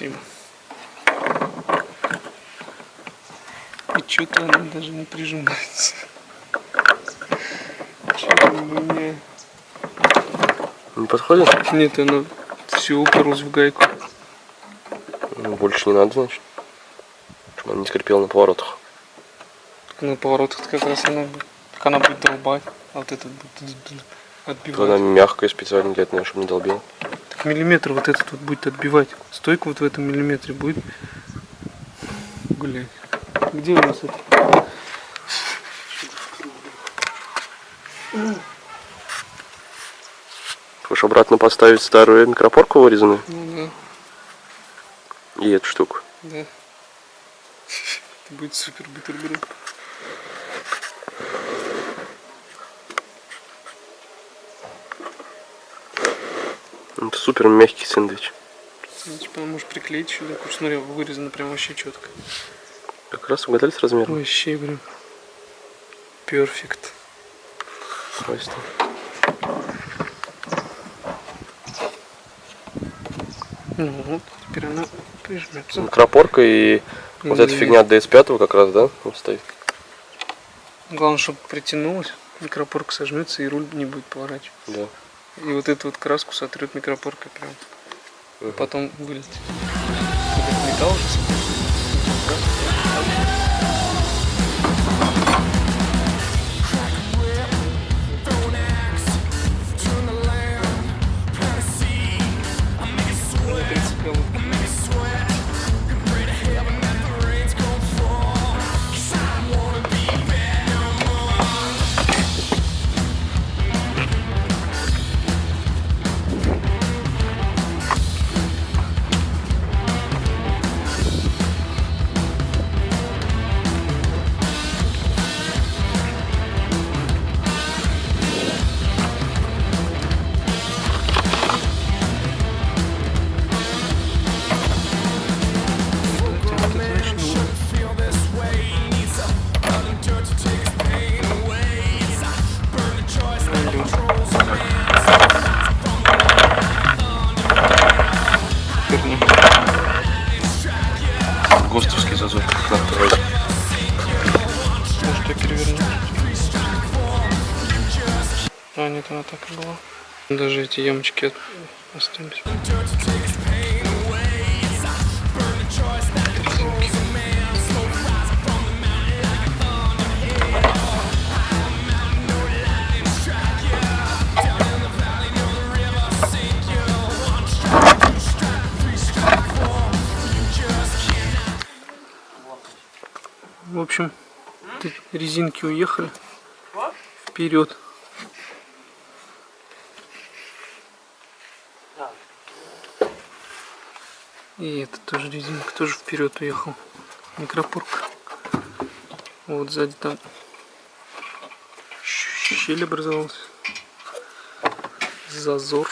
Спасибо. И что-то она даже не прижимается. Не подходит? Нет, она все уперлась в гайку. Ну, больше не надо, значит. Чтобы она не скрипела на поворотах. На поворотах как раз она будет долбать, а вот этот будет отбивать. Она мягкая специально для этого, чтобы не долбила. Так миллиметр вот этот вот будет отбивать. Стойка вот в этом миллиметре будет гулять. Где у нас это? Хочешь обратно поставить старую микропорку вырезанную? Ну да. И эту штуку? Да. Это будет супер бутерброд. Это супер мягкий сэндвич. Типа можешь приклеить сюда. Смотри, вырезано прям вообще четко. Как раз угадали с размером? Вообще прям перфект. Просто. Ну вот, теперь она прижмется. Микропорка и вот эта фигня DS5 как раз, да, вот стоит. Главное, чтобы притянулась, микропорка сожмется и руль не будет поворачивать. Да. И вот эту вот краску сотрет микропоркой прям. Потом вылетит. Металл уже ГОСТовский зазор. Надо проводить. может, я переверну. А, нет, она так и была. Даже эти ямочки остались. В общем, резинки уехали вперед. И это тоже резинка, тоже вперед уехал. Микропорка. Вот сзади там щель образовалась. Зазор.